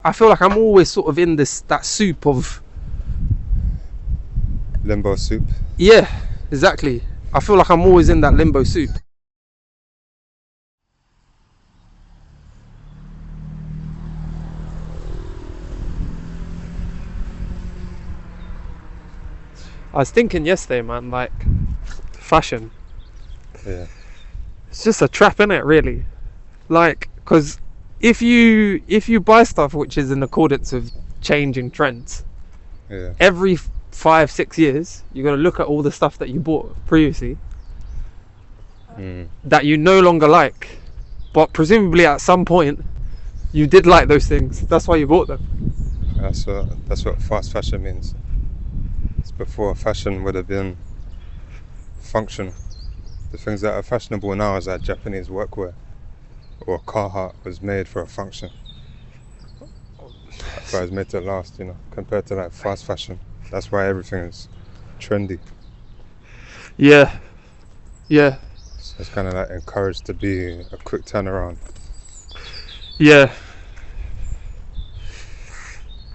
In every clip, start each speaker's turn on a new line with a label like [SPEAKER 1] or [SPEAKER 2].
[SPEAKER 1] I feel like I'm always sort of in that soup of
[SPEAKER 2] Limbo soup.
[SPEAKER 1] yeah, exactly. I feel like I'm always in that limbo soup. I was thinking yesterday, man, like fashion.
[SPEAKER 2] Yeah.
[SPEAKER 1] It's just a trap, innit, really? Like, because if you buy stuff which is in accordance with changing trends,
[SPEAKER 2] Yeah.
[SPEAKER 1] every 5-6 years you're gonna look at all the stuff that you bought previously that you no longer like, but presumably at some point you did like those things. That's why you bought them.
[SPEAKER 2] That's what fast fashion means. It's before fashion would have been function. The things that are fashionable now is like Japanese workwear or Carhartt was made for a function. That's why it's made to last, compared to like fast fashion. That's why everything is trendy.
[SPEAKER 1] Yeah.
[SPEAKER 2] So it's kind of like encouraged to be a quick turnaround.
[SPEAKER 1] Yeah.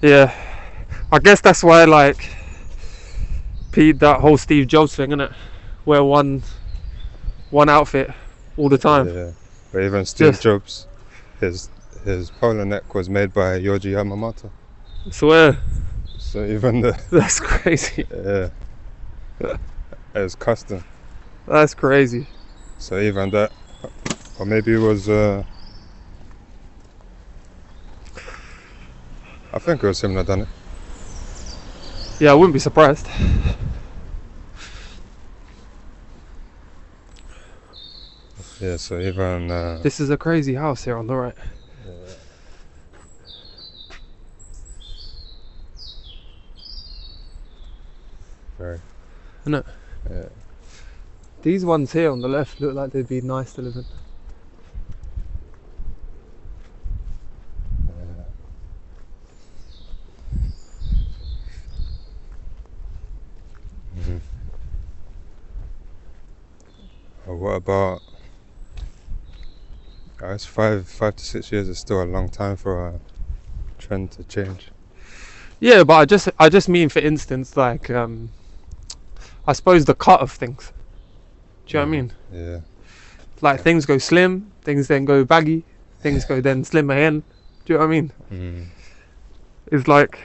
[SPEAKER 1] I guess that's why, like, that whole Steve Jobs thing, innit? Wear one outfit all the time.
[SPEAKER 2] Yeah. But even Steve Jobs, his polo neck was made by Yohji Yamamoto.
[SPEAKER 1] I swear.
[SPEAKER 2] So even
[SPEAKER 1] that's crazy.
[SPEAKER 2] Yeah. It was custom.
[SPEAKER 1] That's crazy.
[SPEAKER 2] So even that, or maybe it was I think it was him that done it.
[SPEAKER 1] Yeah, I wouldn't be surprised.
[SPEAKER 2] Yeah, so even
[SPEAKER 1] this is a crazy house here on the right.
[SPEAKER 2] Yeah. Very.
[SPEAKER 1] Isn't it?
[SPEAKER 2] Yeah.
[SPEAKER 1] These ones here on the left look like they'd be nice to live in.
[SPEAKER 2] What about? I guess 5 to 6 years is still a long time for a trend to change.
[SPEAKER 1] Yeah, but I just mean, for instance, like I suppose the cut of things. Do you know what I mean?
[SPEAKER 2] Yeah.
[SPEAKER 1] Like things go slim, things then go baggy, things go then slim again. Do you know what I mean? It's like,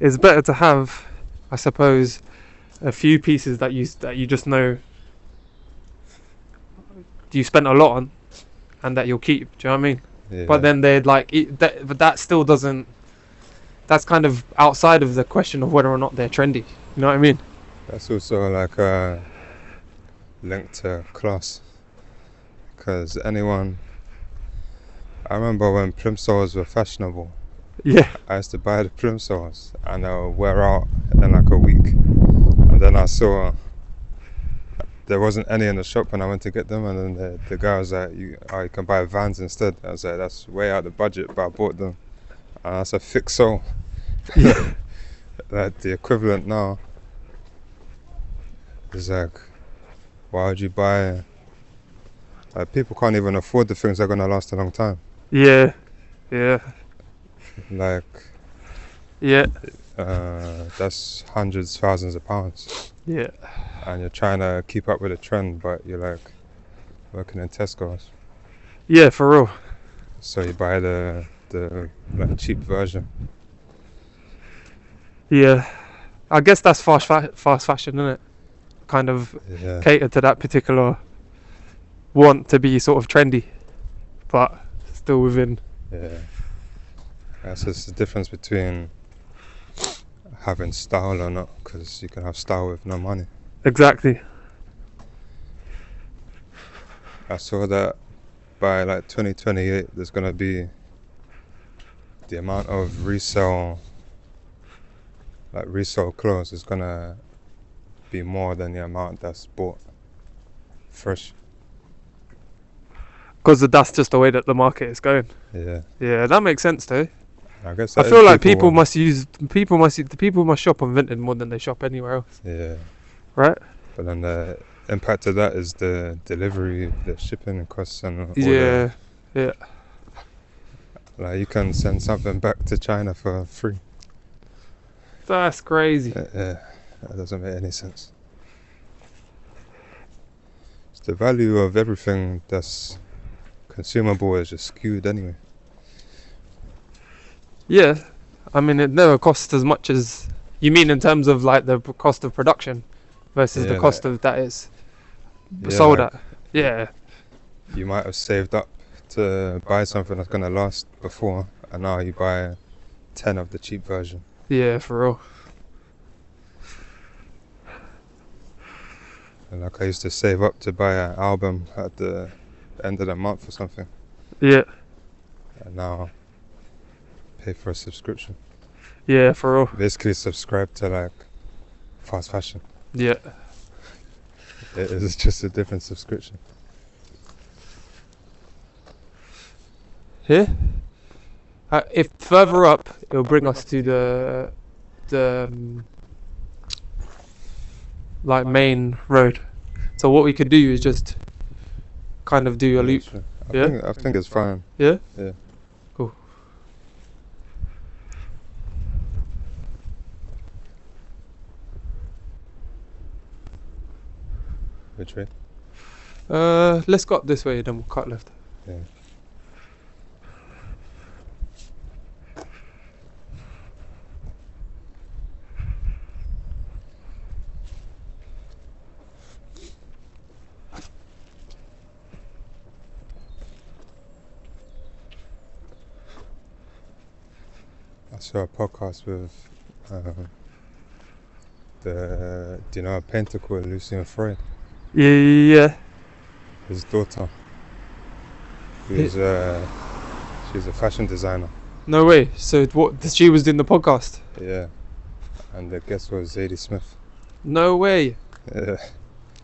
[SPEAKER 1] it's better to have, I suppose, a few pieces that you just know you spent a lot on and that you'll keep. Do you know what I mean?
[SPEAKER 2] Yeah.
[SPEAKER 1] But then they're like, but that still doesn't. That's kind of outside of the question of whether or not they're trendy. You know what I mean?
[SPEAKER 2] That's also like linked to class, because I remember when plimsolls were fashionable.
[SPEAKER 1] Yeah.
[SPEAKER 2] I used to buy the plimsolls and they'll wear out in like a week, and then I saw there wasn't any in the shop when I went to get them, and then the guy was like, you can buy Vans instead. I was like, that's way out of the budget, but I bought them, and that's a fixed sole.
[SPEAKER 1] Yeah.
[SPEAKER 2] Like the equivalent now is like, why would you buy? Like, people can't even afford the things that are gonna last a long time.
[SPEAKER 1] Yeah.
[SPEAKER 2] Like,
[SPEAKER 1] yeah.
[SPEAKER 2] That's hundreds, thousands of pounds.
[SPEAKER 1] Yeah.
[SPEAKER 2] And you're trying to keep up with the trend, but you're like working in Tesco's.
[SPEAKER 1] Yeah, for real.
[SPEAKER 2] So you buy the like cheap version.
[SPEAKER 1] Yeah, I guess that's fast fashion, isn't it? Kind of cater to that particular want to be sort of trendy, but still within.
[SPEAKER 2] Yeah. That's just the difference between having style or not, because you can have style with no money.
[SPEAKER 1] Exactly.
[SPEAKER 2] I saw that by like 2028 there's gonna be the amount of resale clothes is gonna be more than the amount that's bought fresh.
[SPEAKER 1] Because that's just the way that the market is going.
[SPEAKER 2] Yeah,
[SPEAKER 1] that makes sense though.
[SPEAKER 2] I guess
[SPEAKER 1] I feel like people must shop on Vinted more than they shop anywhere else.
[SPEAKER 2] Yeah.
[SPEAKER 1] Right.
[SPEAKER 2] But then the impact of that is the delivery, the shipping costs, and all
[SPEAKER 1] yeah.
[SPEAKER 2] Like you can send something back to China for free.
[SPEAKER 1] That's crazy.
[SPEAKER 2] Yeah, that doesn't make any sense. It's the value of everything that's consumable is just skewed anyway.
[SPEAKER 1] Yeah, I mean it never costs as much as you mean in terms of like the cost of production versus the
[SPEAKER 2] Yeah,
[SPEAKER 1] cost
[SPEAKER 2] like-
[SPEAKER 1] of that is
[SPEAKER 2] Yeah,
[SPEAKER 1] sold
[SPEAKER 2] like
[SPEAKER 1] at. Yeah,
[SPEAKER 2] you might have saved up to buy something that's gonna last before, and now you buy 10 of the cheap version.
[SPEAKER 1] yeah, for real.
[SPEAKER 2] And like I used to save up to buy an album at the end of the month or something,
[SPEAKER 1] Yeah,
[SPEAKER 2] and now pay for a subscription.
[SPEAKER 1] yeah, for real.
[SPEAKER 2] Basically subscribe to like fast fashion.
[SPEAKER 1] Yeah.
[SPEAKER 2] It is just a different subscription.
[SPEAKER 1] Here? If further up, it'll bring us to the like main road. So what we could do is just kind of do a loop.
[SPEAKER 2] Sure.
[SPEAKER 1] Yeah?
[SPEAKER 2] I think it's fine.
[SPEAKER 1] Yeah?
[SPEAKER 2] Yeah.
[SPEAKER 1] Cool.
[SPEAKER 2] Which way?
[SPEAKER 1] Let's go up this way, then we'll cut left.
[SPEAKER 2] Yeah. I saw a podcast with do you know a painter called Lucien Freud?
[SPEAKER 1] Yeah.
[SPEAKER 2] His daughter, who's she's a fashion designer.
[SPEAKER 1] No way. So what? She was doing the podcast.
[SPEAKER 2] Yeah, and the guest was Zadie Smith.
[SPEAKER 1] No way.
[SPEAKER 2] Yeah.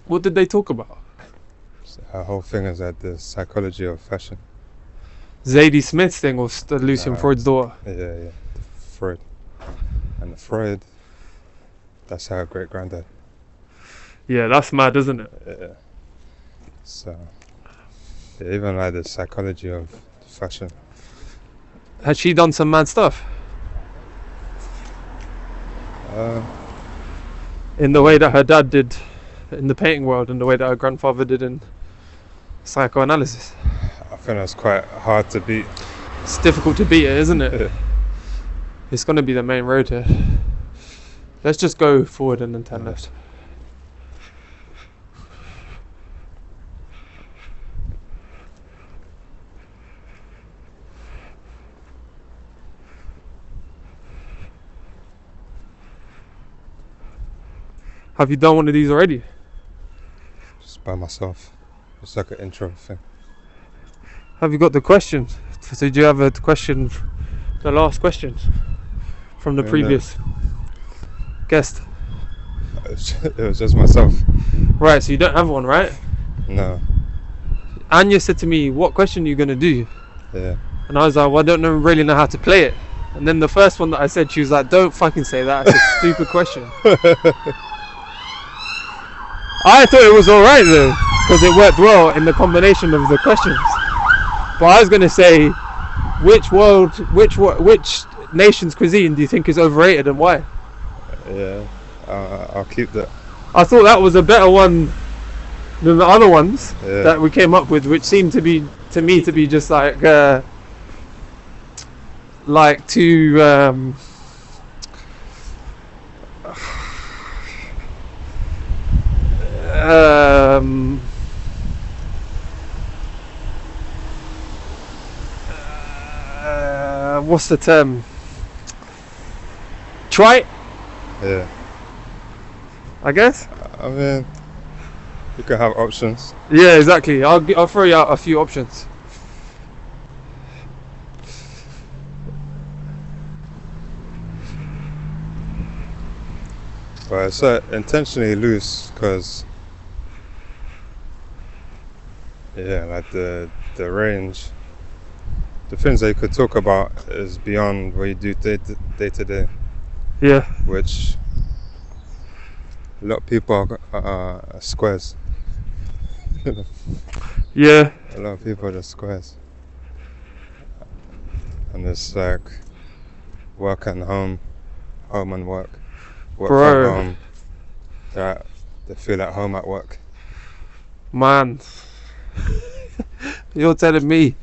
[SPEAKER 1] What did they talk about?
[SPEAKER 2] So her whole thing is that the psychology of fashion.
[SPEAKER 1] Zadie Smith's thing or Lucian Freud's daughter?
[SPEAKER 2] Yeah. Freud. And Freud, that's her great granddad.
[SPEAKER 1] Yeah, that's mad, isn't it?
[SPEAKER 2] Yeah. So, yeah, even like the psychology of fashion.
[SPEAKER 1] Has she done some mad stuff? In the way that her dad did in the painting world, and the way that her grandfather did in psychoanalysis.
[SPEAKER 2] I think that's quite hard to beat.
[SPEAKER 1] It's difficult to beat it, isn't it?
[SPEAKER 2] Yeah.
[SPEAKER 1] It's going to be the main road here. Let's just go forward and then turn left. Have you done one of these already?
[SPEAKER 2] Just by myself. It's like an intro thing.
[SPEAKER 1] Have you got the questions? So do you have a question, the last question from the
[SPEAKER 2] Yeah,
[SPEAKER 1] previous guest?
[SPEAKER 2] It was just myself.
[SPEAKER 1] Right, so you don't have one, right?
[SPEAKER 2] No.
[SPEAKER 1] Anya said to me, what question are you going to do?
[SPEAKER 2] Yeah.
[SPEAKER 1] And I was like, well, I don't really know how to play it. And then the first one that I said, she was like, don't fucking say that. It's a stupid question. I thought it was alright though, because it worked well in the combination of the questions. But I was going to say, which nation's cuisine do you think is overrated and why?
[SPEAKER 2] Yeah. I'll keep that.
[SPEAKER 1] I thought that was a better one than the other ones
[SPEAKER 2] Yeah.
[SPEAKER 1] that we came up with, which seemed to me to be just like too what's the term? Trite,
[SPEAKER 2] Yeah.
[SPEAKER 1] I guess.
[SPEAKER 2] I mean, you can have options.
[SPEAKER 1] Yeah, exactly. I'll throw you out a few options.
[SPEAKER 2] But it's intentionally loose because, yeah, like the range, the things that you could talk about is beyond what you do day to day,
[SPEAKER 1] Yeah.
[SPEAKER 2] which a lot of people are squares.
[SPEAKER 1] Yeah.
[SPEAKER 2] A lot of people are just squares. and it's like work and home, home and work from
[SPEAKER 1] Bro,
[SPEAKER 2] home. They feel at home at work.
[SPEAKER 1] man, you're telling me.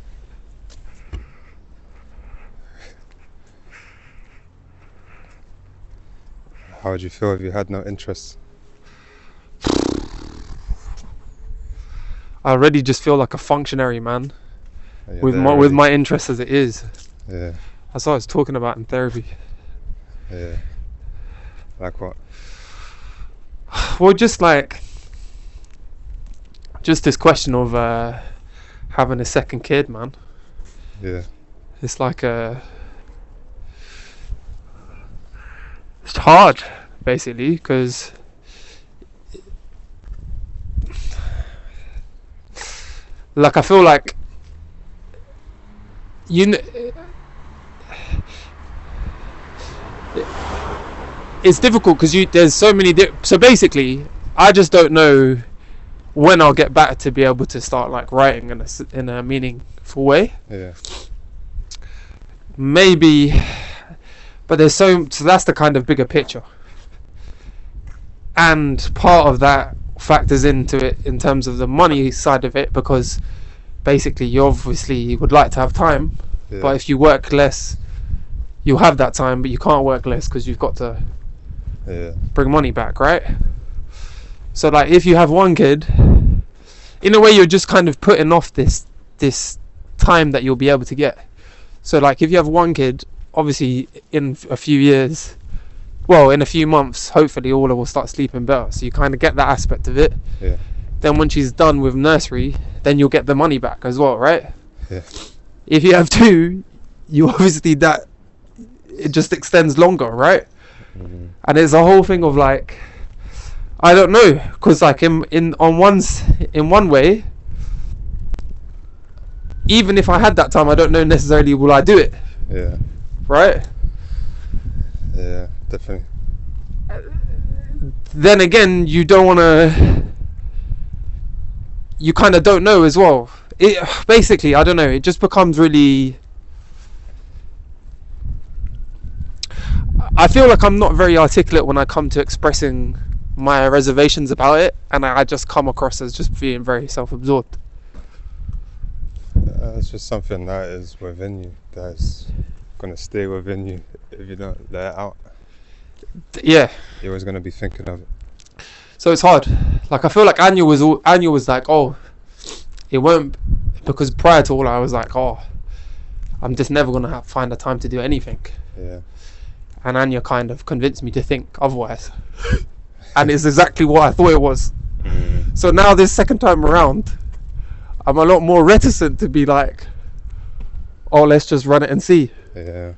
[SPEAKER 2] How would you feel if you had no interest?
[SPEAKER 1] I already just feel like a functionary, man,
[SPEAKER 2] You're
[SPEAKER 1] with
[SPEAKER 2] there
[SPEAKER 1] my
[SPEAKER 2] already.
[SPEAKER 1] interest as it is.
[SPEAKER 2] Yeah,
[SPEAKER 1] That's what I was talking about in therapy.
[SPEAKER 2] yeah. Like what?
[SPEAKER 1] Well, just this question of having a second kid, man.
[SPEAKER 2] Yeah,
[SPEAKER 1] It's like it's hard, basically, because like I feel like it's difficult because there's so many. So basically, I just don't know when I'll get back to be able to start like writing in a meaningful way.
[SPEAKER 2] yeah,
[SPEAKER 1] Maybe, but there's so that's the kind of bigger picture, and part of that factors into it in terms of the money side of it, because basically you obviously would like to have time,
[SPEAKER 2] yeah.
[SPEAKER 1] but if you work less, you'll have that time, but you can't work less because you've got to
[SPEAKER 2] Yeah,
[SPEAKER 1] bring money back, right? So like if you have one kid, in a way you're just kind of putting off this time that you'll be able to get. So like if you have one kid, obviously in a few years, well, in a few months, hopefully Orla will start sleeping better, so you kind of get that aspect of it.
[SPEAKER 2] yeah,
[SPEAKER 1] Then when she's done with nursery, then you'll get the money back as well, right?
[SPEAKER 2] yeah,
[SPEAKER 1] If you have two, you obviously that it just extends longer, right? And it's a whole thing of like, I don't know, because like in one way, even if I had that time, I don't know necessarily will I do it,
[SPEAKER 2] yeah,
[SPEAKER 1] right?
[SPEAKER 2] yeah, definitely.
[SPEAKER 1] Then again, you don't want to. You kind of don't know as well. It basically, I don't know. It just becomes really. I feel like I'm not very articulate when I come to expressing my reservations about it, and I just come across as just being very self-absorbed.
[SPEAKER 2] It's just something that is within you, that's gonna stay within you if you don't let it out.
[SPEAKER 1] Yeah.
[SPEAKER 2] You're always gonna be thinking of it.
[SPEAKER 1] So it's hard. Like I feel like Anya was like, oh, it won't, because prior to all I was like, oh, I'm just never gonna find the time to do anything.
[SPEAKER 2] Yeah,
[SPEAKER 1] And Anya kind of convinced me to think otherwise. And it's exactly what I thought it was. So now this second time around, I'm a lot more reticent to be like, oh, let's just run it and see.
[SPEAKER 2] yeah,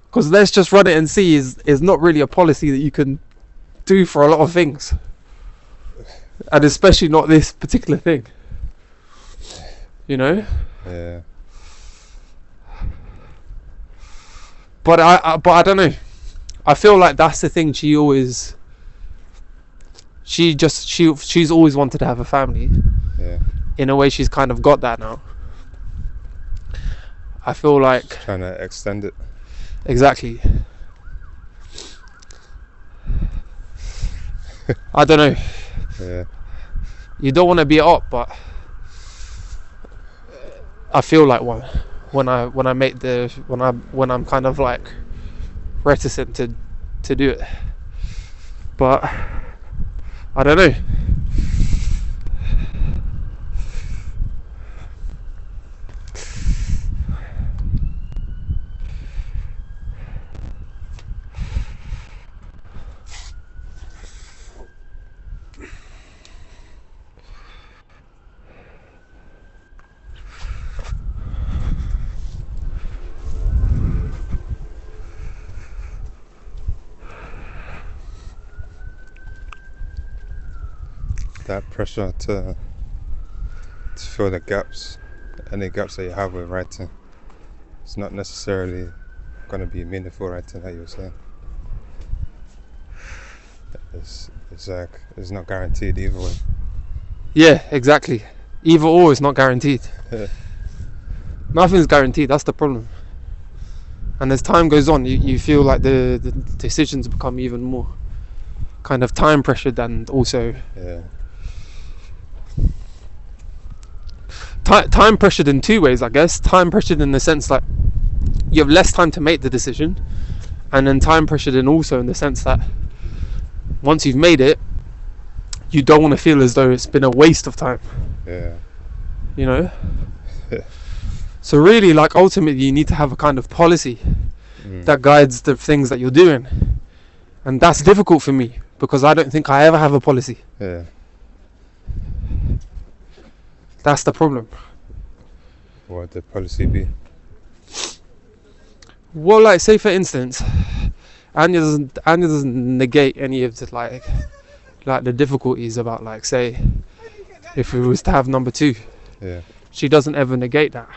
[SPEAKER 1] Because let's just run it and see is not really a policy that you can do for a lot of things. And especially not this particular thing. You know?
[SPEAKER 2] yeah,
[SPEAKER 1] But I don't know. I feel like that's the thing she's always wanted to have a family.
[SPEAKER 2] yeah.
[SPEAKER 1] In a way she's kind of got that now. I feel like
[SPEAKER 2] Trying to extend it.
[SPEAKER 1] exactly. I don't know.
[SPEAKER 2] Yeah,
[SPEAKER 1] You don't want to be up, but I feel like one when I'm kind of like reticent to do it. But I don't know.
[SPEAKER 2] that pressure to fill the gaps, any gaps that you have with writing. It's not necessarily gonna be meaningful writing, like you were saying. It's like it's not guaranteed either way.
[SPEAKER 1] Yeah, exactly. Either or is not guaranteed.
[SPEAKER 2] Yeah.
[SPEAKER 1] Nothing's guaranteed. That's the problem. And as time goes on, you feel like the decisions become even more kind of time pressured, and also time pressured in two ways, I guess. Time pressured in the sense that you have less time to make the decision, and then time pressured in also in the sense that once you've made it, you don't want to feel as though it's been a waste of time. You know. So really, like, ultimately you need to have a kind of policy that guides the things that you're doing, and that's difficult for me because I don't think I ever have a policy. That's the problem.
[SPEAKER 2] What would the policy be?
[SPEAKER 1] Well, like, say for instance, Anya doesn't negate any of the like the difficulties about, like, say if we was to have number 2. She doesn't ever negate that.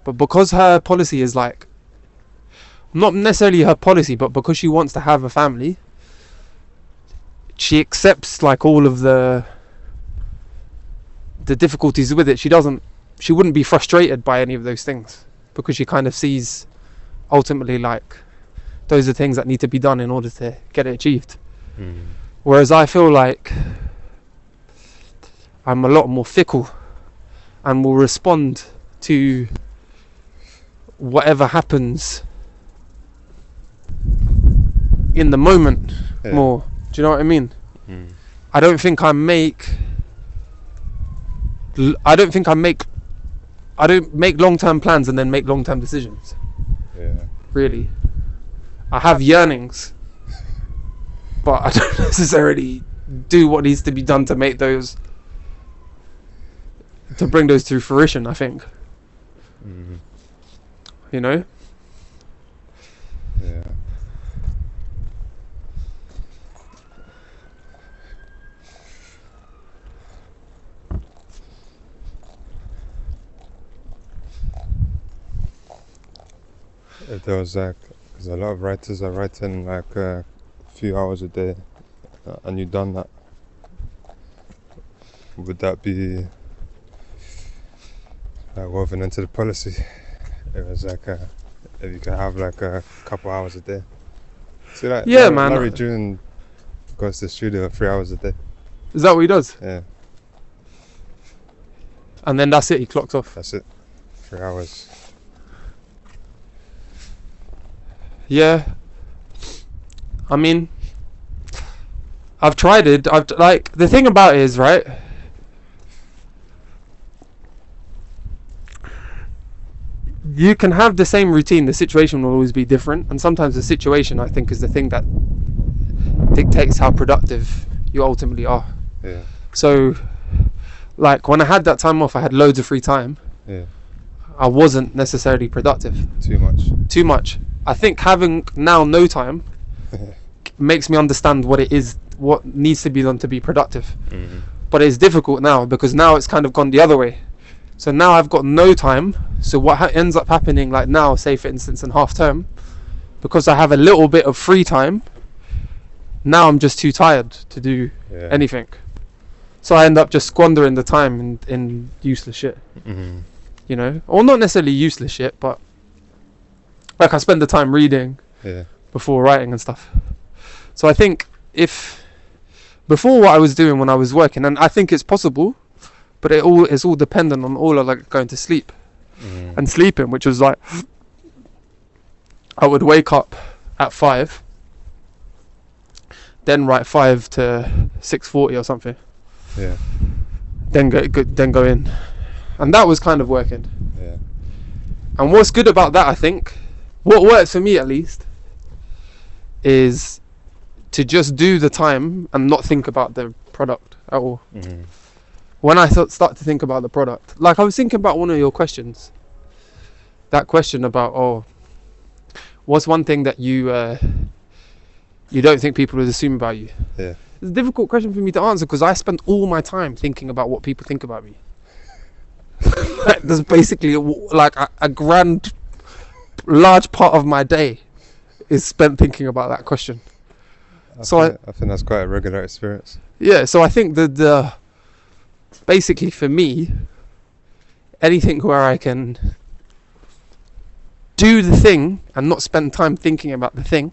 [SPEAKER 1] But because her policy is, like, not necessarily her policy, but because she wants to have a family, she accepts, like, all of the difficulties with it. She wouldn't be frustrated by any of those things because she kind of sees ultimately, like, those are things that need to be done in order to get it achieved. Whereas I feel like I'm a lot more fickle and will respond to whatever happens in the moment more. Do you know what I mean? I don't think I make long-term plans and then make long-term decisions. Really, I have yearnings, but I don't necessarily do what needs to be done to make those, to bring those to fruition, I think. You know?
[SPEAKER 2] If there was, like, because a lot of writers are writing like a few hours a day, and you've done that, would that be woven into the policy? It was like if you could have like a couple hours a day. See, like,
[SPEAKER 1] man.
[SPEAKER 2] Larry June goes to the studio 3 hours a day.
[SPEAKER 1] Is that what he does?
[SPEAKER 2] Yeah.
[SPEAKER 1] And then that's it, he clocks off.
[SPEAKER 2] That's it. 3 hours.
[SPEAKER 1] Yeah. I mean, I've tried it. Like, the thing about it is, right, you can have the same routine, the situation will always be different, and sometimes the situation, I think, is the thing that dictates how productive you ultimately are. So, like, when I had that time off, I had loads of free time. I wasn't necessarily productive. Too much. I think having now no time makes me understand what it is, what needs to be done to be productive. But it's difficult now because now it's kind of gone the other way. So now I've got no time. So what ends up happening, like now, say for instance in half term, because I have a little bit of free time, now I'm just too tired to do anything. So I end up just squandering the time in useless shit. You know, or not necessarily useless shit, but like I spend the time reading before writing and stuff. So I think if before what I was doing when I was working, and I think it's possible, but it's all dependent on all of, like, going to sleep and sleeping, which was like I would wake up at 5, then write 5 to 6:40 or something. Then go in, and that was kind of working. And what's good about that, I think, what works for me at least, is to just do the time and not think about the product at all. When I start to think about the product, like I was thinking about one of your questions, that question about, what's one thing that you don't think people would assume about you? It's a difficult question for me to answer because I spend all my time thinking about what people think about me. Like, there's basically like a large part of my day is spent thinking about that question. I
[SPEAKER 2] think that's quite a regular experience.
[SPEAKER 1] So I think that basically for me, anything where I can do the thing and not spend time thinking about the thing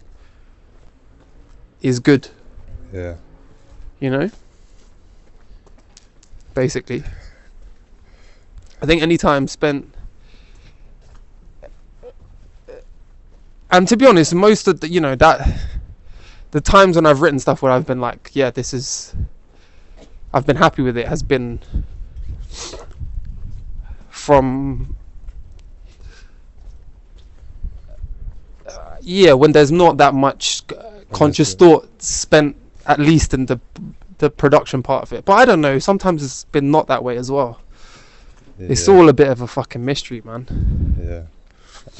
[SPEAKER 1] is good.
[SPEAKER 2] Yeah.
[SPEAKER 1] You know? Basically. I think any time spent... And to be honest, most of the, you know, that... The times when I've written stuff where I've been like, yeah, this is... I've been happy with it has been... From... when there's not that much conscious thought spent, at least in the production part of it. But I don't know, sometimes it's been not that way as well. Yeah. It's all a bit of a fucking mystery, man.
[SPEAKER 2] Yeah,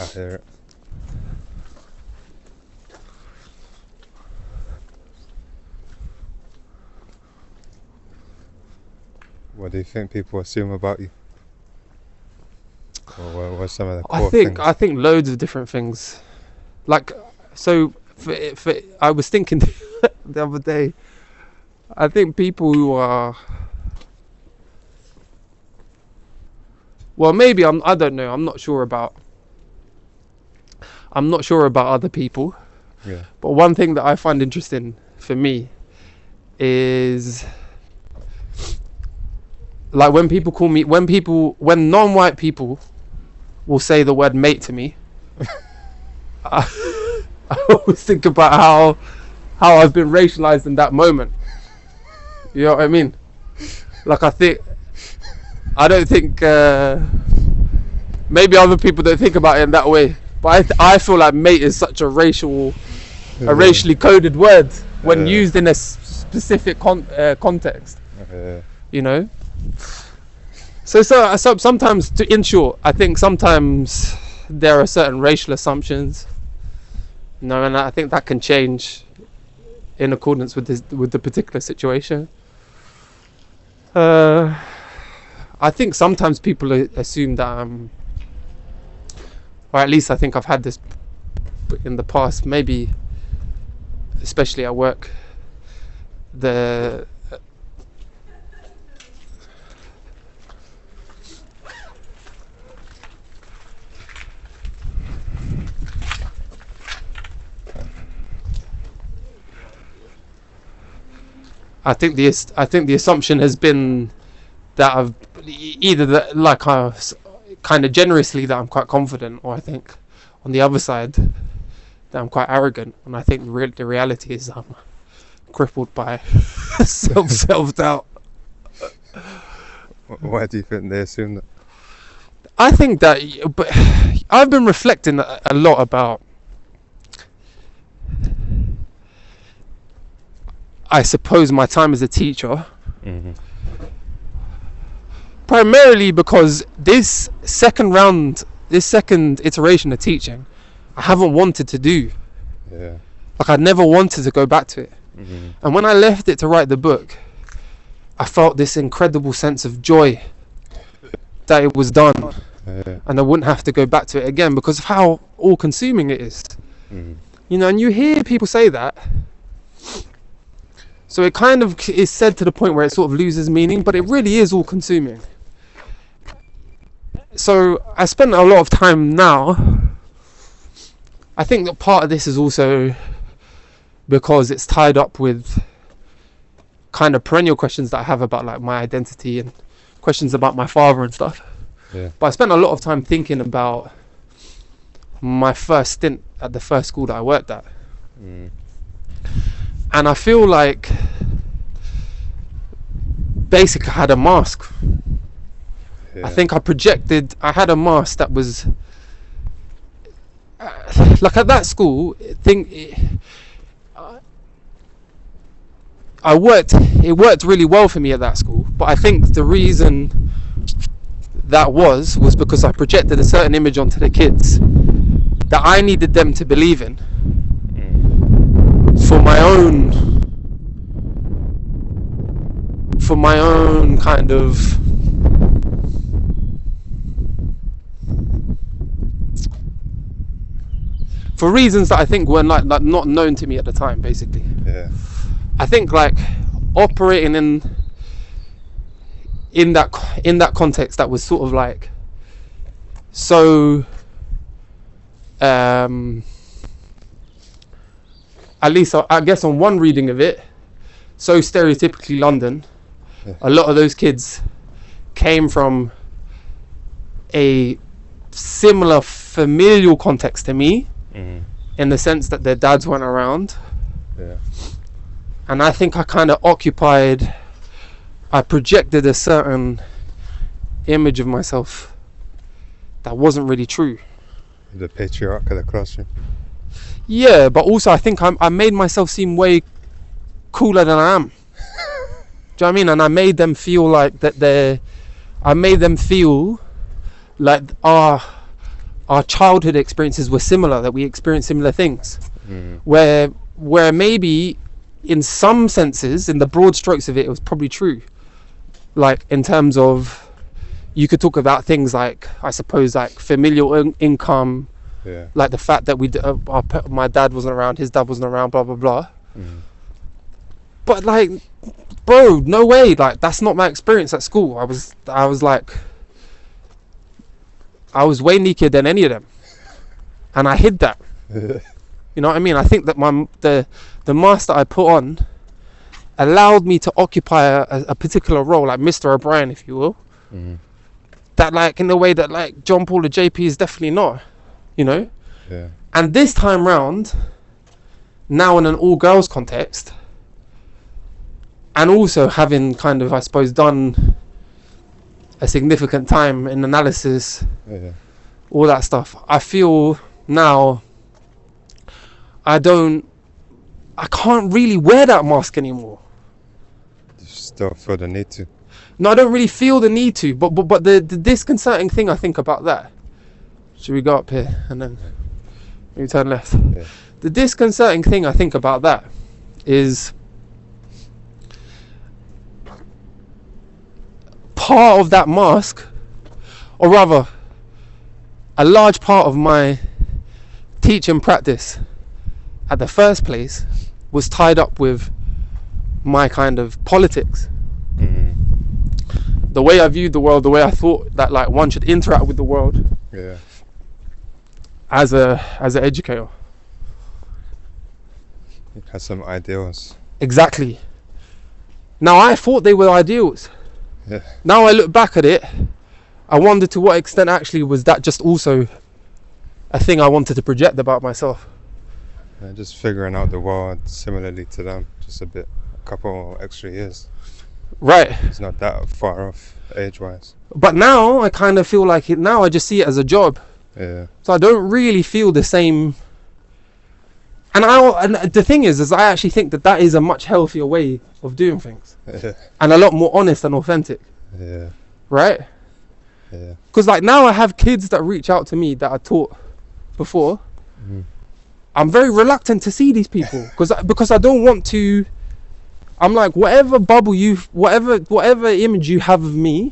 [SPEAKER 2] I hear it. What do you think people assume about you? Or what are some of the core things?
[SPEAKER 1] I think loads of different things. Like, so I was thinking the other day, I think people who are, well, maybe I don't know, I'm not sure about other people.
[SPEAKER 2] Yeah.
[SPEAKER 1] But one thing that I find interesting for me is, like, when non-white people will say the word mate to me, I always think about how I've been racialized in that moment. You know what I mean? Like, I don't think maybe other people don't think about it in that way, but I feel like mate is such a racially coded word when used in a specific context. You know. So sometimes, in short, I think sometimes there are certain racial assumptions. You know, and I think that can change in accordance with the particular situation. I think sometimes people assume that or at least I think I've had this in the past, maybe especially at work, I think the assumption has been that I've either kind of generously that I'm quite confident, or I think on the other side that I'm quite arrogant. And I think the reality is I'm crippled by self-doubt.
[SPEAKER 2] Why do you think they assume that?
[SPEAKER 1] I think that, but I've been reflecting a lot about, I suppose, my time as a teacher.
[SPEAKER 2] Mm-hmm.
[SPEAKER 1] Primarily because this second iteration of teaching, I haven't wanted to do.
[SPEAKER 2] Yeah.
[SPEAKER 1] Like, I never wanted to go back to it.
[SPEAKER 2] Mm-hmm.
[SPEAKER 1] And when I left it to write the book, I felt this incredible sense of joy that it was done. And I wouldn't have to go back to it again because of how all-consuming it is.
[SPEAKER 2] Mm-hmm.
[SPEAKER 1] You know, and you hear people say that. So it kind of is said to the point where it sort of loses meaning, but it really is all-consuming. So I spend a lot of time now. I think that part of this is also because it's tied up with kind of perennial questions that I have about, like, my identity and questions about my father and stuff.
[SPEAKER 2] Yeah.
[SPEAKER 1] But I spent a lot of time thinking about my first stint at the first school that I worked at.
[SPEAKER 2] Mm.
[SPEAKER 1] And I feel like basically I had a mask.
[SPEAKER 2] Yeah.
[SPEAKER 1] I think I had a mask that was like, at that school, it worked really well for me at that school, but I think the reason that was because I projected a certain image onto the kids that I needed them to believe in for my own kind of for reasons that I think were like not known to me at the time, basically.
[SPEAKER 2] Yeah.
[SPEAKER 1] I think, like, operating in that context that was sort of like so at least I guess on one reading of it, so stereotypically London, a lot of those kids came from a similar familial context to me, in the sense that their dads weren't around. And I think I kind of I projected a certain image of myself that wasn't really true.
[SPEAKER 2] The patriarch of the classroom.
[SPEAKER 1] Yeah, but also I think I made myself seem way cooler than I am. Do you know what I mean? And I made them feel like our childhood experiences were similar, that we experienced similar things. Where maybe in some senses, in the broad strokes of it, it was probably true. Like in terms of, you could talk about things like, I suppose, like familial income, like the fact that my dad wasn't around, his dad wasn't around, blah blah blah. But like, bro, no way. Like, that's not my experience at school. I was way neaker than any of them, and I hid that. You know what I mean? I think that the mask that I put on allowed me to occupy a particular role, like Mr. O'Brien, if you will. That, like, in a way that, like, John Paul or JP is definitely not, you know? And this time round, now in an all-girls context, and also having kind of, I suppose, done a significant time in analysis, all that stuff, I feel now I can't really wear that mask anymore.
[SPEAKER 2] You still feel the need to?
[SPEAKER 1] No, I don't really feel the need to, but the disconcerting thing I think about that, should we go up here and then maybe turn left? The disconcerting thing I think about that is part of that mask, or rather a large part of my teaching practice at the first place was tied up with my kind of politics. The way I viewed the world, the way I thought that, like, one should interact with the world as an educator.
[SPEAKER 2] It has some ideals.
[SPEAKER 1] Exactly. Now, I thought they were ideals. Now I look back at it, I wonder to what extent actually was that just also a thing I wanted to project about myself.
[SPEAKER 2] Just figuring out the world similarly to them, just a couple extra years.
[SPEAKER 1] Right.
[SPEAKER 2] It's not that far off age-wise.
[SPEAKER 1] But now I kind of feel like now I just see it as a job. So I don't really feel the same. And the thing is I actually think that is a much healthier way of doing things. And a lot more honest and authentic. Right? Because, like, now I have kids that reach out to me that I taught before. I'm very reluctant to see these people because I don't want to. I'm like, whatever bubble whatever image you have of me,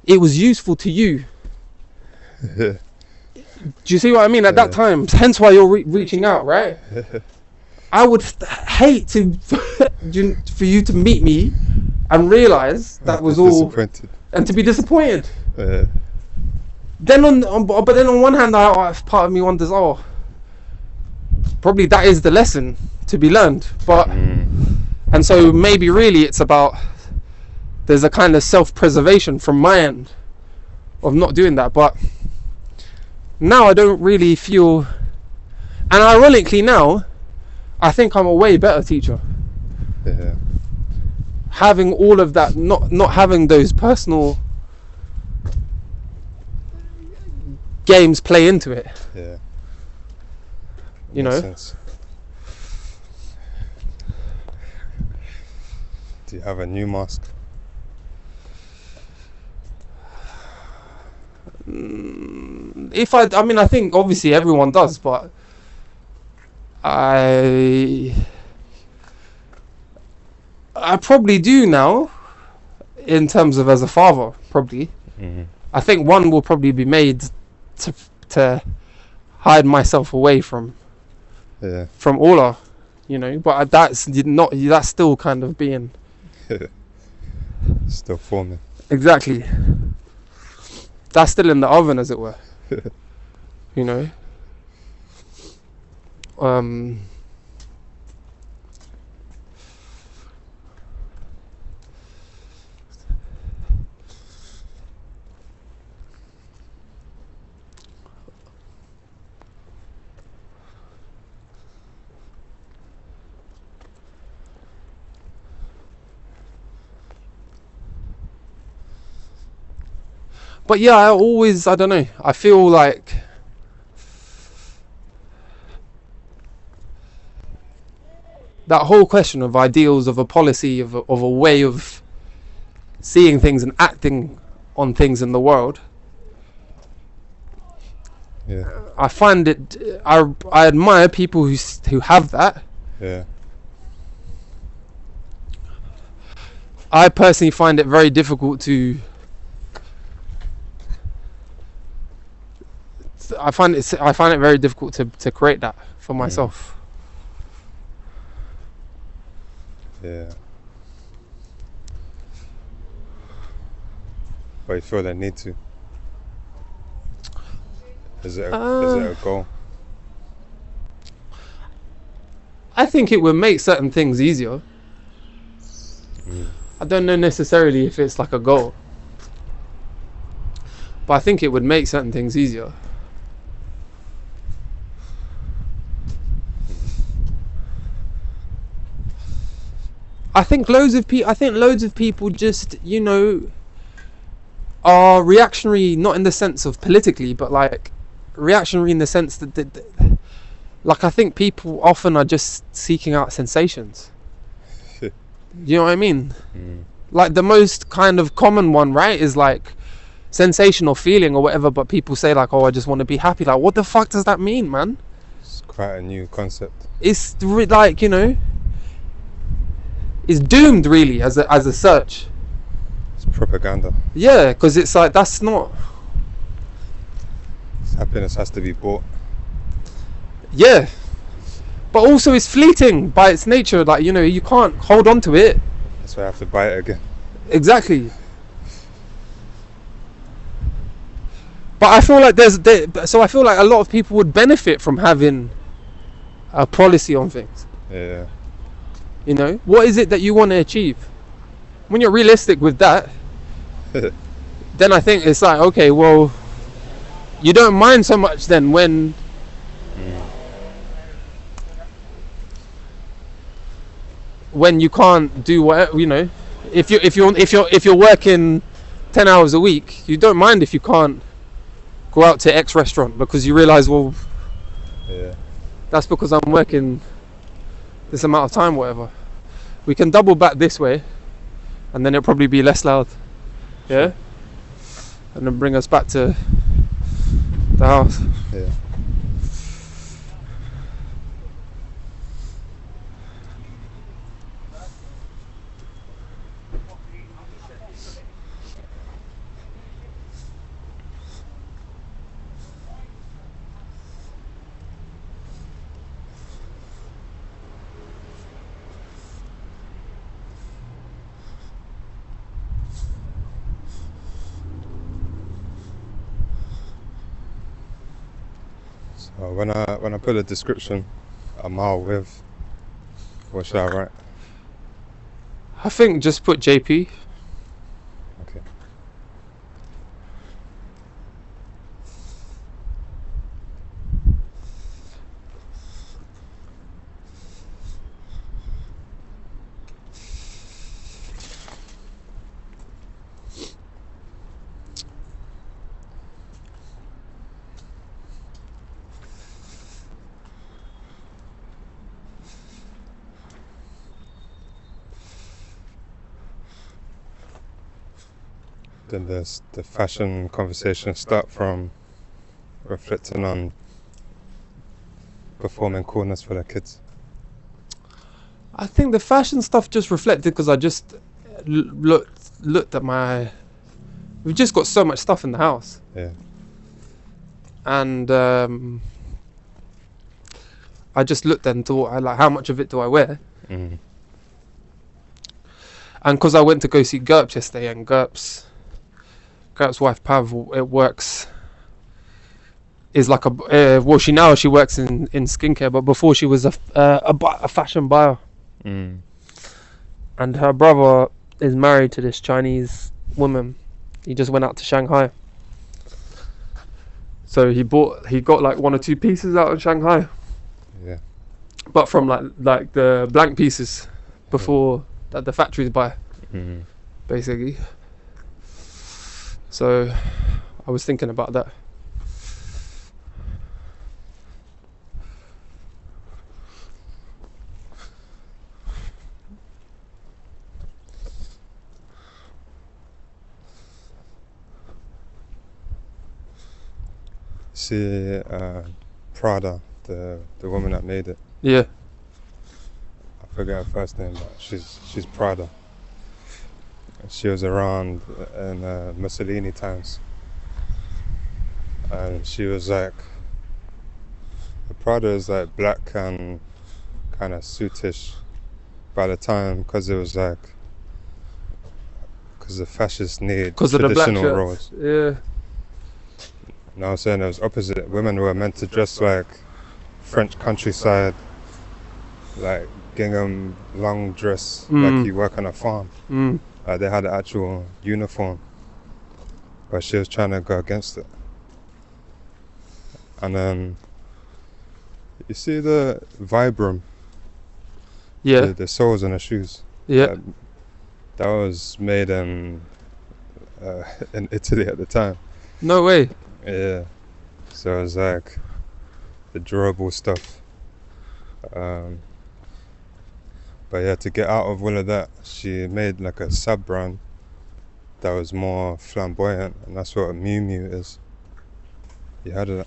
[SPEAKER 1] it was useful to you. Do you see what I mean? At that time, hence why you're reaching out, right? I would hate for you to meet me and realize that was all, and to be disappointed. Then on one hand, part of me wonders, probably that is the lesson to be learned, but and so maybe really it's about, there's a kind of self-preservation from my end of not doing that. But now I don't really feel, and ironically now I think I'm a way better teacher. Having all of that, not having those personal games play into it. You know.
[SPEAKER 2] Sense. Do you have a new mask?
[SPEAKER 1] I think obviously everyone does, but I probably do now, in terms of as a father, probably. I think one will probably be made to hide myself away from Ola, you know, but that's still kind of being
[SPEAKER 2] still forming.
[SPEAKER 1] Exactly. That's still in the oven, as it were. You know. Um, but yeah, I don't know. I feel like that whole question of ideals, of a policy, of a way of seeing things and acting on things in the world.
[SPEAKER 2] Yeah.
[SPEAKER 1] I find it. I admire people who have that.
[SPEAKER 2] Yeah.
[SPEAKER 1] I personally find it very difficult to. I find it very difficult to create that for myself.
[SPEAKER 2] Yeah. But you feel they need to. Is it a goal?
[SPEAKER 1] I think it would make certain things easier. I don't know necessarily if it's like a goal, but I think it would make certain things easier. I think loads of people just, you know, are reactionary, not in the sense of politically, but like reactionary in the sense that like, I think people often are just seeking out sensations. You know what I mean? Like the most kind of common one, right, is like sensation or feeling or whatever, but people say like, oh, I just want to be happy. Like, what the fuck does that mean, man?
[SPEAKER 2] It's quite a new concept.
[SPEAKER 1] It's like, you know, it's doomed really as a search.
[SPEAKER 2] It's propaganda.
[SPEAKER 1] Yeah, because it's like, that's not.
[SPEAKER 2] Happiness has to be bought.
[SPEAKER 1] Yeah, but also it's fleeting by its nature. Like, you know, you can't hold on to it.
[SPEAKER 2] That's why I have to buy it again.
[SPEAKER 1] Exactly. But I feel like I feel like a lot of people would benefit from having a policy on things.
[SPEAKER 2] Yeah.
[SPEAKER 1] You know, what is it that you want to achieve? When you're realistic with that, then I think it's like, okay, well, you don't mind so much then when you can't do whatever, you know, if you're working 10 hours a week, you don't mind if you can't go out to X restaurant because you realize, well,
[SPEAKER 2] Yeah.
[SPEAKER 1] that's because I'm working this amount of time, whatever. We can double back this way and then it'll probably be less loud. Yeah? And then bring us back to the house.
[SPEAKER 2] Yeah. So when I put a description a mile with, what should I write?
[SPEAKER 1] I think just put JP.
[SPEAKER 2] Okay. Then there's the fashion conversation start from reflecting on performing coolness for the kids.
[SPEAKER 1] I think the fashion stuff just reflected because I just looked at my. We've just got so much stuff in the house.
[SPEAKER 2] Yeah.
[SPEAKER 1] And I just looked and thought, like, how much of it do I wear?
[SPEAKER 2] Mm.
[SPEAKER 1] And because I went to go see GURPS yesterday, and GURPS wife Pav, it works is like well, she works in skincare, but before she was a fashion buyer. And her brother is married to this Chinese woman. He just went out to Shanghai, so he got like 1 or 2 pieces out of Shanghai.
[SPEAKER 2] Yeah.
[SPEAKER 1] But from like the blank pieces before that the factories buy, basically. So I was thinking about that.
[SPEAKER 2] See, Prada, the woman that made it.
[SPEAKER 1] Yeah.
[SPEAKER 2] I forget her first name, but she's Prada. She was around in Mussolini times, and she was like, the Prada is like black and kind of suitish by the time, because it was like, because the fascists need traditional roles.
[SPEAKER 1] Yeah.
[SPEAKER 2] You know what I'm saying? It was opposite. Women were meant to dress like French countryside, like gingham, long dress, like you work on a farm. They had an actual uniform, but she was trying to go against it. And then you see the Vibram, the soles on the shoes.
[SPEAKER 1] Yeah.
[SPEAKER 2] That was made in Italy at the time.
[SPEAKER 1] No way.
[SPEAKER 2] Yeah. So it was like the durable stuff. But yeah, to get out of all of that, she made like a sub brand that was more flamboyant, and that's what a Miu Miu is. You heard of that?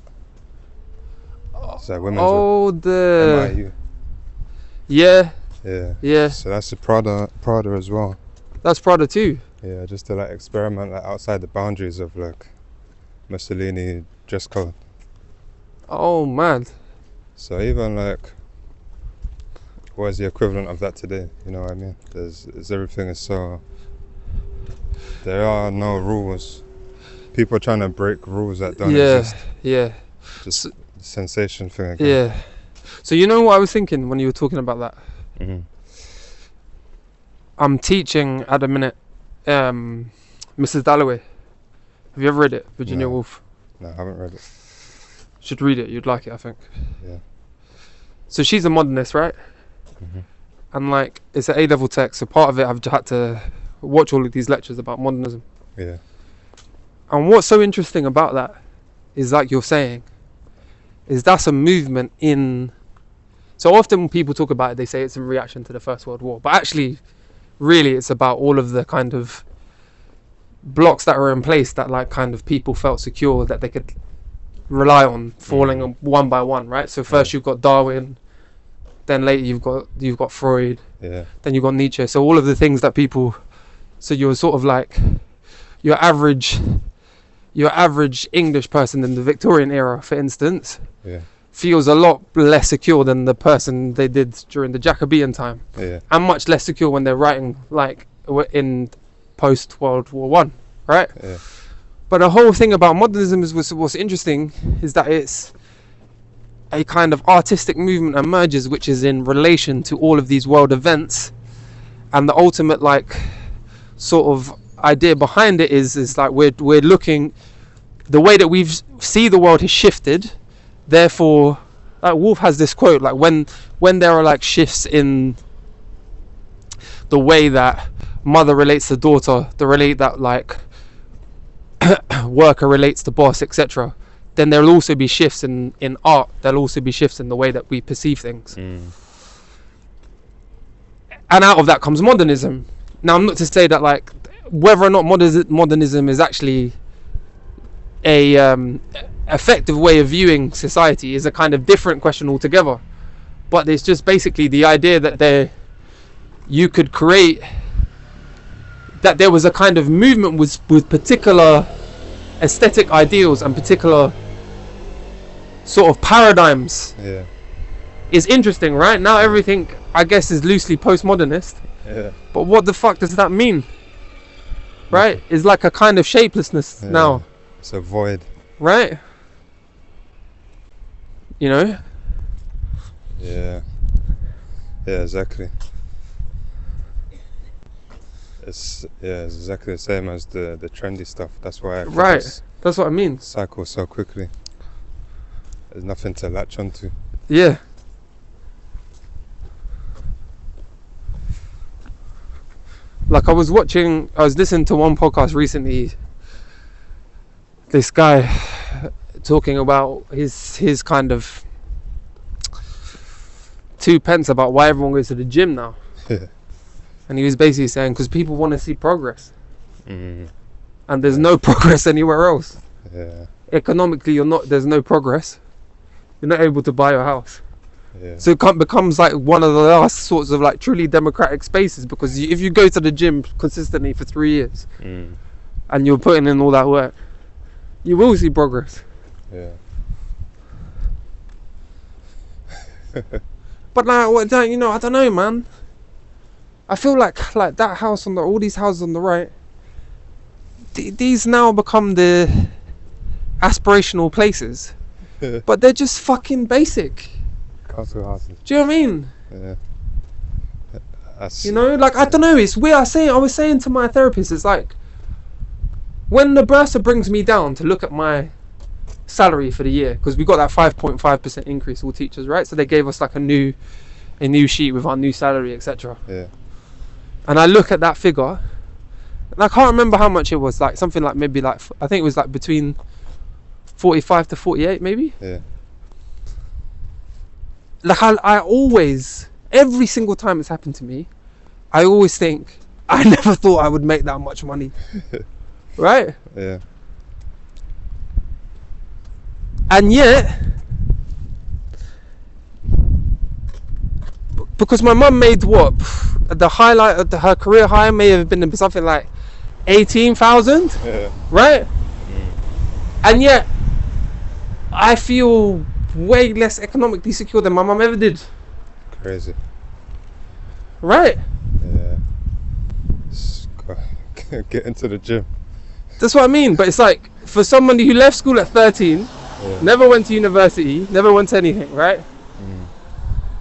[SPEAKER 2] It's like women's MIU.
[SPEAKER 1] Yeah.
[SPEAKER 2] Yeah.
[SPEAKER 1] Yeah.
[SPEAKER 2] So that's the Prada as well.
[SPEAKER 1] That's Prada too.
[SPEAKER 2] Yeah, just to like experiment like outside the boundaries of like Mussolini dress code.
[SPEAKER 1] Oh man.
[SPEAKER 2] So even like, what is the equivalent of that today? You know what I mean? Everything is so, there are no rules. People are trying to break rules that don't exist.
[SPEAKER 1] Yeah.
[SPEAKER 2] Just sensation thing again.
[SPEAKER 1] Yeah. So you know what I was thinking when you were talking about that? I'm teaching at the minute Mrs. Dalloway. Have you ever read it? Virginia Woolf.
[SPEAKER 2] No, I haven't read it.
[SPEAKER 1] Should read it. You'd like it, I think.
[SPEAKER 2] Yeah.
[SPEAKER 1] So she's a modernist, right? And like, it's an A-level text, so part of it I've had to watch all of these lectures about modernism.
[SPEAKER 2] Yeah.
[SPEAKER 1] And what's so interesting about that is, like you're saying, is that's a movement in... So often when people talk about it, they say it's in reaction to the First World War. But actually, really, it's about all of the kind of blocks that were in place that like kind of people felt secure that they could rely on falling one by one, right? So first you've got Darwin, then later you've got Freud, then you've got Nietzsche. So all of the things that people... So you're sort of like your average English person in the Victorian era, for instance, feels a lot less secure than the person they did during the Jacobean time, and much less secure when they're writing like in post World War One, right? But the whole thing about modernism is what's interesting is that it's a kind of artistic movement emerges which is in relation to all of these world events, and the ultimate like sort of idea behind it is like we're looking, the way that we see the world has shifted. Therefore, like Woolf has this quote, like when there are like shifts in the way that mother relates to daughter, that like worker relates to boss, etc., then there'll also be shifts in art. There'll also be shifts in the way that we perceive things. And out of that comes modernism. Now, I'm not to say that like whether or not modernism is actually a effective way of viewing society is a kind of different question altogether. But it's just basically the idea that you could create, that there was a kind of movement with particular aesthetic ideals and particular sort of paradigms. Is interesting, right? Now everything, I guess, is loosely postmodernist. But what the fuck does that mean? Right? It's like a kind of shapelessness now.
[SPEAKER 2] It's a void.
[SPEAKER 1] Right? You know?
[SPEAKER 2] Yeah. Yeah, exactly. It's exactly the same as the trendy stuff. That's why it can
[SPEAKER 1] Right.
[SPEAKER 2] just
[SPEAKER 1] That's what I mean.
[SPEAKER 2] cycle so quickly. There's nothing to latch onto.
[SPEAKER 1] Yeah. Like I was listening to one podcast recently. This guy talking about his kind of 2 pence about why everyone goes to the gym now.
[SPEAKER 2] Yeah.
[SPEAKER 1] And he was basically saying because people want to see progress.
[SPEAKER 2] Mm.
[SPEAKER 1] And there's no progress anywhere else.
[SPEAKER 2] Yeah.
[SPEAKER 1] Economically, there's no progress. You're not able to buy your house.
[SPEAKER 2] Yeah.
[SPEAKER 1] So it becomes like one of the last sorts of like truly democratic spaces, because if you go to the gym consistently for 3 years and you're putting in all that work, you will see progress.
[SPEAKER 2] Yeah.
[SPEAKER 1] But like, I don't know, man. I feel like that house all these houses on the right, these now become the aspirational places, but they're just fucking basic.
[SPEAKER 2] Council houses.
[SPEAKER 1] Do you know what I mean?
[SPEAKER 2] Yeah. That's,
[SPEAKER 1] Like, I don't know, it's weird. I was saying to my therapist, it's like when the bursar brings me down to look at my salary for the year, because we got that 5.5% increase, all teachers, right? So they gave us like a new sheet with our new salary, etc.
[SPEAKER 2] Yeah.
[SPEAKER 1] And I look at that figure, and I can't remember how much it was. Like something like maybe like I think it was like between 45 to 48, maybe.
[SPEAKER 2] Yeah.
[SPEAKER 1] Like I always, every single time it's happened to me, I always think I never thought I would make that much money. Right?
[SPEAKER 2] Yeah.
[SPEAKER 1] And yet, because my mum made what? The highlight of her career high may have been something like 18,000,
[SPEAKER 2] Yeah.
[SPEAKER 1] right? And yet, I feel way less economically secure than my mum ever did.
[SPEAKER 2] Crazy.
[SPEAKER 1] Right?
[SPEAKER 2] Yeah. Get into the gym.
[SPEAKER 1] That's what I mean. But it's like, for somebody who left school at 13, never went to university, never went to anything, right?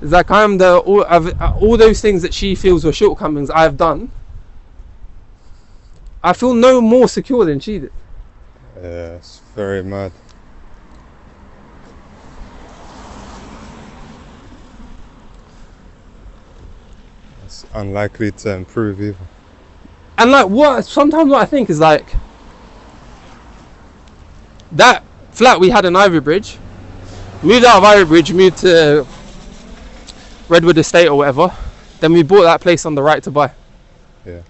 [SPEAKER 1] It's like I'm all those things that she feels were shortcomings I've done. I feel no more secure than she did.
[SPEAKER 2] Yeah, it's very mad. It's unlikely to improve either.
[SPEAKER 1] And like sometimes what I think is like, that flat we had in Ivy Bridge, moved out of Ivy Bridge, moved to Redwood Estate or whatever, then we bought that place on the right to buy.
[SPEAKER 2] Yeah.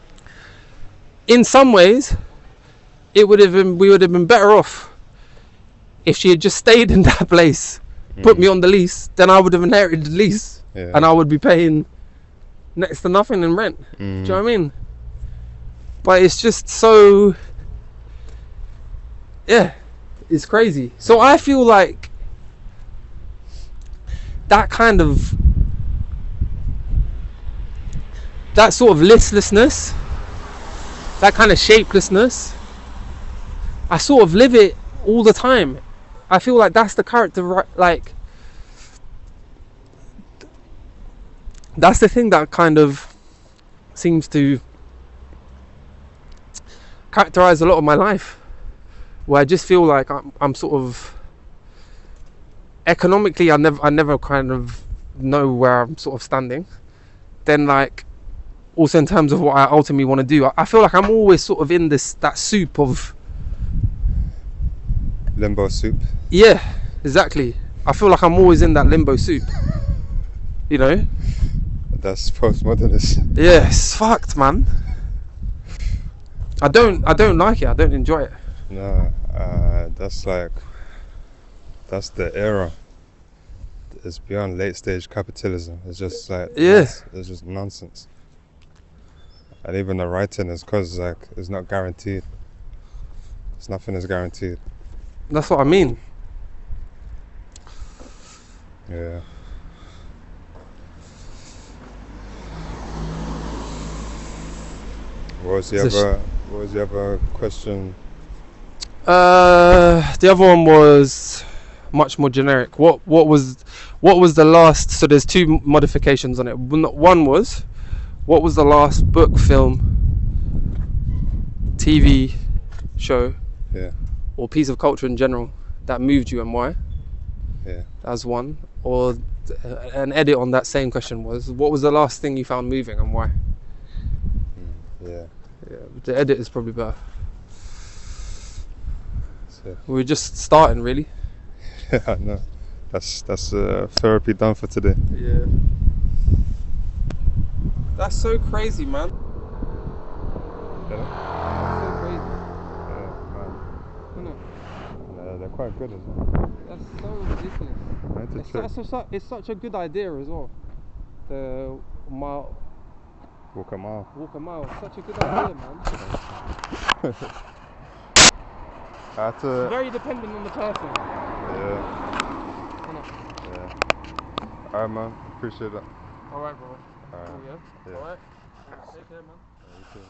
[SPEAKER 1] In some ways, we would have been better off if she had just stayed in that place, put me on the lease. Then I would have inherited the lease, and I would be paying next to nothing in rent. Do you know what I mean? But it's just so, yeah, it's crazy. So I feel like that sort of listlessness, that kind of shapelessness, I sort of live it all the time. I feel like that's the character, like that's the thing that kind of seems to characterize a lot of my life, where I just feel like I'm sort of economically, I never kind of know where I'm sort of standing. Then like also in terms of what I ultimately want to do, I feel like I'm always sort of in that soup of
[SPEAKER 2] Limbo soup.
[SPEAKER 1] Yeah, exactly. I feel like I'm always in that limbo soup. You know?
[SPEAKER 2] That's postmodernist.
[SPEAKER 1] Yeah, it's fucked, man. I don't like it. I don't enjoy it.
[SPEAKER 2] No, that's the era. It's beyond late stage capitalism. It's just like it's just nonsense. And even the writing is because like it's not guaranteed. Nothing is guaranteed.
[SPEAKER 1] That's what I mean.
[SPEAKER 2] Yeah. What was the other question?
[SPEAKER 1] The other one was much more generic. What was the last? So there's two modifications on it. One was, what was the last book, film, TV show, or piece of culture in general that moved you, and why?
[SPEAKER 2] Yeah.
[SPEAKER 1] As one. Or an edit on that same question was, what was the last thing you found moving and why?
[SPEAKER 2] Yeah.
[SPEAKER 1] The edit is probably better.
[SPEAKER 2] So,
[SPEAKER 1] We're just starting, really.
[SPEAKER 2] yeah, I know. That's therapy done for today.
[SPEAKER 1] Yeah. That's so crazy, man.
[SPEAKER 2] Yeah.
[SPEAKER 1] That's so crazy.
[SPEAKER 2] Yeah, man.
[SPEAKER 1] Isn't it?
[SPEAKER 2] They're quite good as well.
[SPEAKER 1] That's so ridiculous. It's such a good idea as well. The mile.
[SPEAKER 2] Walk a mile.
[SPEAKER 1] Walk a mile. Such a good idea, man.
[SPEAKER 2] I had to.
[SPEAKER 1] It's very dependent on the person.
[SPEAKER 2] Yeah. Yeah. Alright, man. Appreciate that.
[SPEAKER 1] Alright, bro.
[SPEAKER 2] Alright.
[SPEAKER 1] Oh, yeah?
[SPEAKER 2] Yeah.
[SPEAKER 1] Alright. Take care, man.
[SPEAKER 2] Yeah, you too, man.